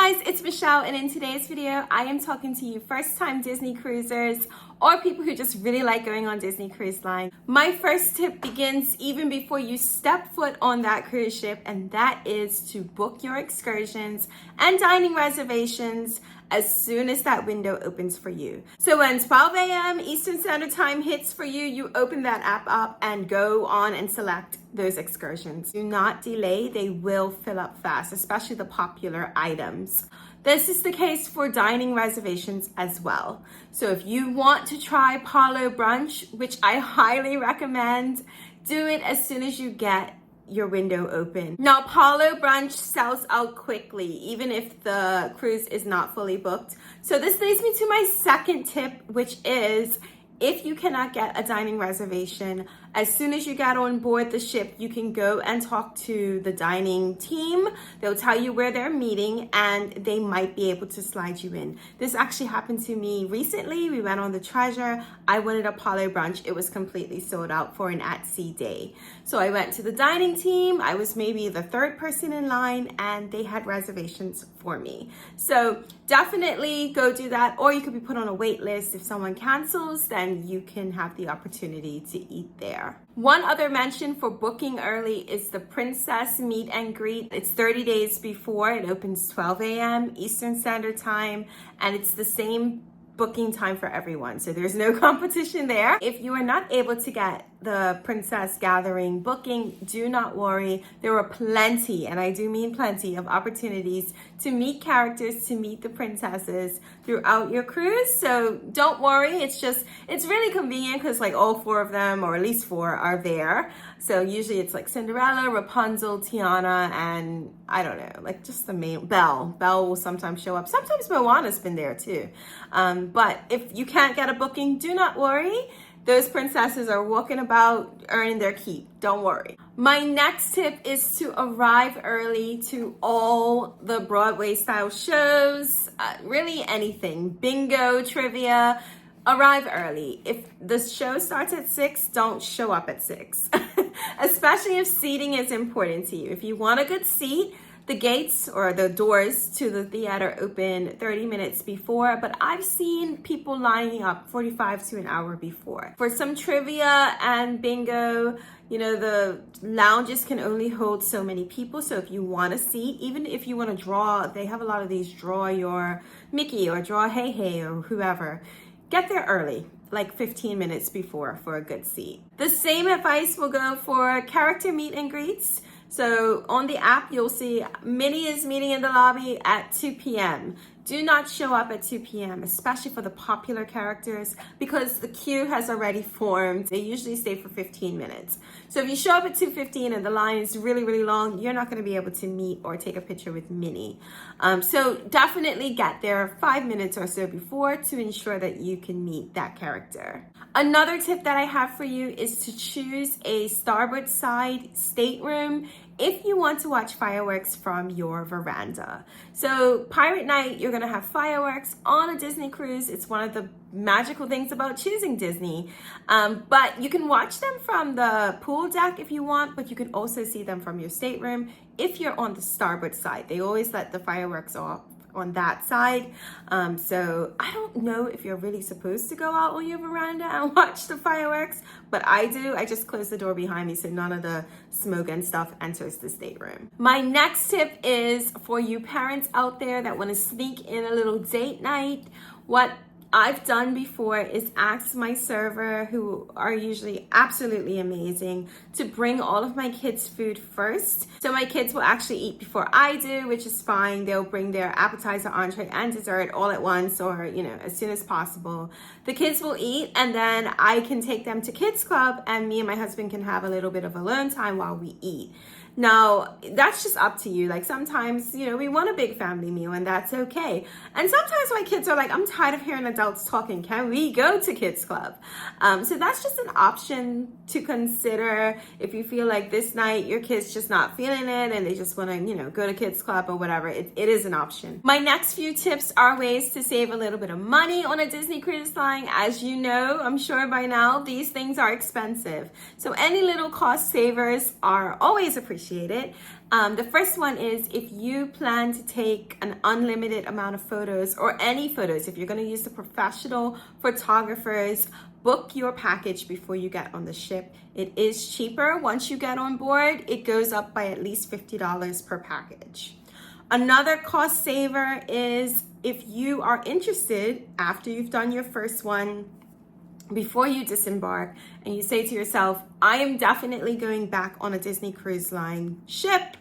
Hi guys, it's Michelle, and in today's video I am talking to you first-time Disney cruisers or people who just really like going on Disney Cruise Line. My first tip begins even before you step foot on that cruise ship, and that is to book your excursions and dining reservations as soon as that window opens for you. So when 12 a.m. Eastern Standard Time hits for you, you open that app up and go on and select those excursions. Do not delay, they will fill up fast, especially the popular items. This is the case for dining reservations as well. So if you want to try Palo Brunch, which I highly recommend, do it as soon as you get your window open. Now, Palo Brunch sells out quickly, even if the cruise is not fully booked. So this leads me to my second tip, which is if you cannot get a dining reservation, as soon as you get on board the ship, you can go and talk to the dining team. They'll tell you where they're meeting and they might be able to slide you in. This actually happened to me recently. We went on the Treasure. I wanted a Palo Brunch. It was completely sold out for an at-sea day. So I went to the dining team. I was maybe the third person in line and they had reservations for me. So definitely go do that, or you could be put on a wait list. If someone cancels, then you can have the opportunity to eat there. One other mention for booking early is the Princess Meet and Greet. It's 30 days before. It opens 12 a.m. Eastern Standard Time, and it's the same booking time for everyone. So there's no competition there. If you are not able to get the Princess Gathering booking, do not worry. There are plenty, and I do mean plenty, of opportunities to meet characters, to meet the princesses throughout your cruise. So don't worry. It's really convenient because like all four of them, or at least four, are there. So usually it's like Cinderella, Rapunzel, Tiana, and I don't know, like just the main, Belle. Belle will sometimes show up. Sometimes Moana's been there too. But if you can't get a booking, do not worry. Those princesses are walking about earning their keep. Don't worry. My next tip is to arrive early to all the Broadway style shows, really anything, bingo, trivia. Arrive early. If the show starts at 6, don't show up at 6, especially if seating is important to you. If you want a good seat, the gates or the doors to the theater open 30 minutes before, but I've seen people lining up 45 to an hour before. For some trivia and bingo, you know, the lounges can only hold so many people. So if you want a seat, even if you want to draw, they have a lot of these draw your Mickey or draw Hey Hey or whoever. Get there early, like 15 minutes before, for a good seat. The same advice will go for character meet and greets. So on the app, you'll see Minnie is meeting in the lobby at 2 p.m. Do not show up at 2 p.m., especially for the popular characters, because the queue has already formed. They usually stay for 15 minutes. So if you show up at 2:15 and the line is really, really long, you're not going to be able to meet or take a picture with Minnie. So definitely get there 5 minutes or so before to ensure that you can meet that character. Another tip that I have for you is to choose a starboard side stateroom if you want to watch fireworks from your veranda. So Pirate Night, you're gonna have fireworks on a Disney cruise. It's one of the magical things about choosing Disney. But you can watch them from the pool deck if you want, but you can also see them from your stateroom if you're on the starboard side. They always let the fireworks off on that side. So I don't know if you're really supposed to go out on your veranda and watch the fireworks, but I do. I just close the door behind me so none of the smoke and stuff enters the stateroom. My next tip is for you parents out there that want to sneak in a little date night. What I've done before is ask my server, who are usually absolutely amazing, to bring all of my kids' food first. So my kids will actually eat before I do, which is fine. They'll bring their appetizer, entree, and dessert all at once, or, you know, as soon as possible. The kids will eat, and then I can take them to Kids Club, and me and my husband can have a little bit of alone time while we eat. Now, that's just up to you. Like sometimes, you know, we want a big family meal, and that's okay. And sometimes my kids are like, I'm tired of hearing adults talking. Can we go to Kids Club? So that's just an option to consider if you feel like this night your kid's just not feeling it and they just want to, you know, go to Kids Club or whatever. It is an option. My next few tips are ways to save a little bit of money on a Disney Cruise Line. As you know, I'm sure by now, these things are expensive. So any little cost savers are always appreciated. appreciate it. The first one is if you plan to take an unlimited amount of photos or any photos, if you're going to use the professional photographers, book your package before you get on the ship. It is cheaper. Once you get on board, it goes up by at least $50 per package. Another cost saver is if you are interested after you've done your first one, before you disembark, and you say to yourself, I am definitely going back on a Disney Cruise Line ship,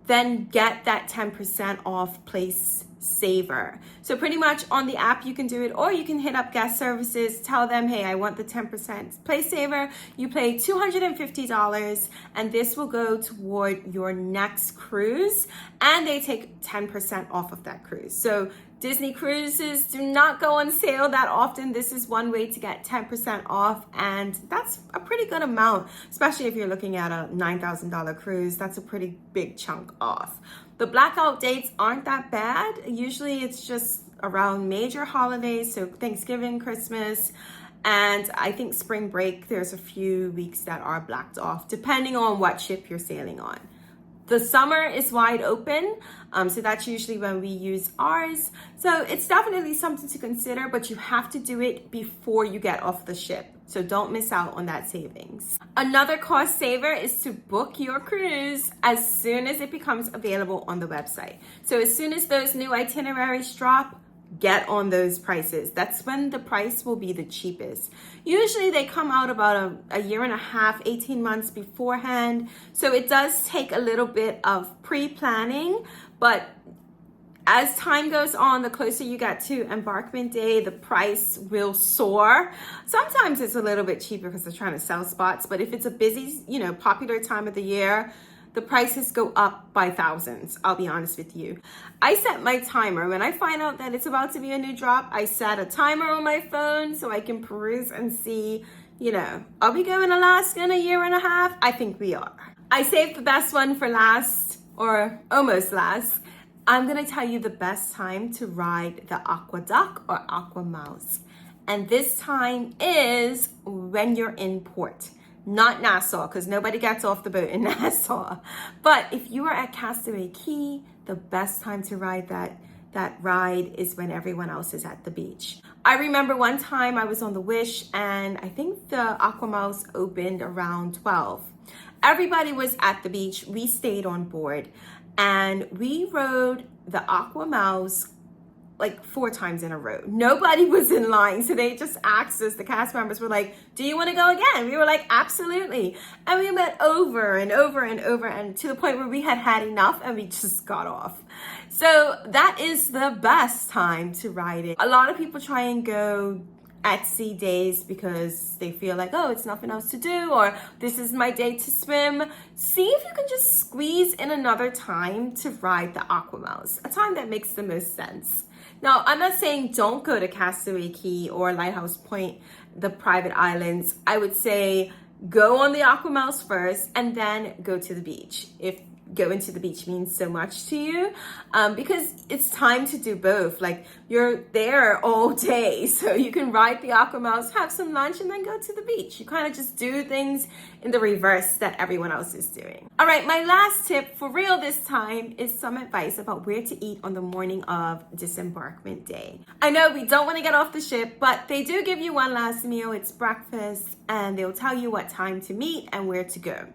then get that 10% off place saver. So pretty much on the app you can do it, or you can hit up guest services, tell them, hey, I want the 10% place saver. You pay $250 and this will go toward your next cruise, and they take 10% off of that cruise. So Disney cruises do not go on sale that often. This is one way to get 10% off, and that's a pretty good amount, especially if you're looking at a $9,000 cruise. That's a pretty big chunk off. The blackout dates aren't that bad. Usually it's just around major holidays, so Thanksgiving, Christmas, and I think spring break, there's a few weeks that are blacked off, depending on what ship you're sailing on. The summer is wide open, so that's usually when we use ours. So it's definitely something to consider, but you have to do it before you get off the ship. So don't miss out on that savings. Another cost saver is to book your cruise as soon as it becomes available on the website. So as soon as those new itineraries drop, get on those prices. That's when the price will be the cheapest. Usually they come out about a year and a half, 18 months beforehand. So it does take a little bit of pre-planning, but as time goes on, the closer you get to embarkment day, the price will soar. Sometimes it's a little bit cheaper because they're trying to sell spots, but if it's a busy, popular time of the year, the prices go up by thousands, I'll be honest with you. I set my timer. When I find out that it's about to be a new drop, I set a timer on my phone so I can peruse and see, are we going to Alaska in a year and a half? I think we are. I saved the best one for last, or almost last. I'm going to tell you the best time to ride the Aqua Duck or Aqua Mouse. And this time is when you're in port. Not Nassau, because nobody gets off the boat in Nassau. But if you are at Castaway Cay, the best time to ride that ride is when everyone else is at the beach. I remember one time I was on the Wish, and I think the Aqua Mouse opened around 12. Everybody was at the beach. We stayed on board, and we rode the Aqua Mouse like 4 times in a row. Nobody was in line. So they just asked us, the cast members were like, do you want to go again? We were like, absolutely. And we went over and over and over, and to the point where we had had enough and we just got off. So that is the best time to ride it. A lot of people try and go at sea days because they feel like, oh, it's nothing else to do, or this is my day to swim. See if you can just squeeze in another time to ride the Aqua Mouse, a time that makes the most sense. Now, I'm not saying don't go to Castaway Cay or Lighthouse Point, the private islands. I would say go on the Aqua Mouse first and then go to the beach, if going to the beach means so much to you, because it's time to do both. Like, you're there all day, so you can ride the Aqua Mouse, have some lunch, and then go to the beach. You kind of just do things in the reverse that everyone else is doing. All right, my last tip for real this time is some advice about where to eat on the morning of disembarkment day. I know we don't want to get off the ship, but they do give you one last meal. It's breakfast, and they'll tell you what time to meet and where to go.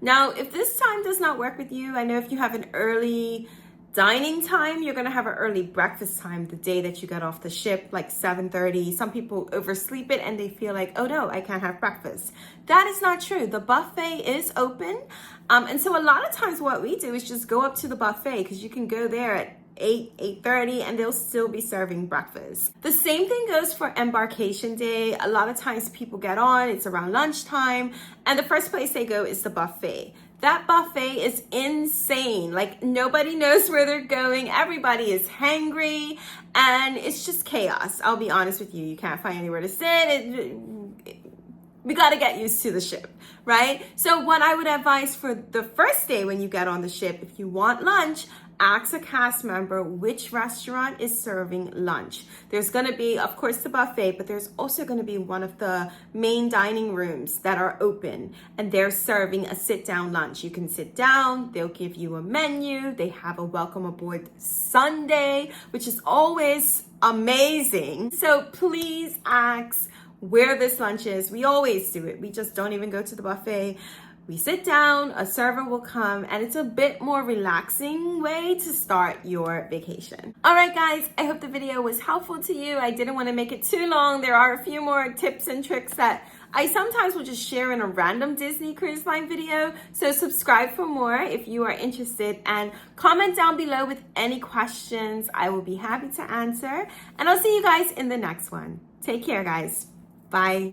Now, if this time does not work with you, I know if you have an early dining time, you're going to have an early breakfast time the day that you get off the ship, like 7:30. Some people oversleep it and they feel like, oh no, I can't have breakfast. That is not true. The buffet is open. And so a lot of times what we do is just go up to the buffet, because you can go there at 8:30 and they'll still be serving breakfast. The same thing goes for embarkation day. A lot of times people get on, it's around lunchtime, and the first place they go is the buffet. That buffet is insane. Like, nobody knows where they're going. Everybody is hangry and it's just chaos. I'll be honest with you. You can't find anywhere to sit. We got to get used to the ship, right? So what I would advise for the first day when you get on the ship, if you want lunch, ask a cast member which restaurant is serving lunch. There's going to be, of course, the buffet, but there's also going to be one of the main dining rooms that are open, and they're serving a sit-down lunch. You can sit down, they'll give you a menu, they have a welcome aboard sundae, which is always amazing. So please ask where this lunch is. We always do it. We just don't even go to the buffet. We sit down, a server will come, and it's a bit more relaxing way to start your vacation. All right, guys, I hope the video was helpful to you. I didn't want to make it too long. There are a few more tips and tricks that I sometimes will just share in a random Disney Cruise Line video. So subscribe for more if you are interested, and comment down below with any questions. I will be happy to answer, and I'll see you guys in the next one. Take care, guys. Bye.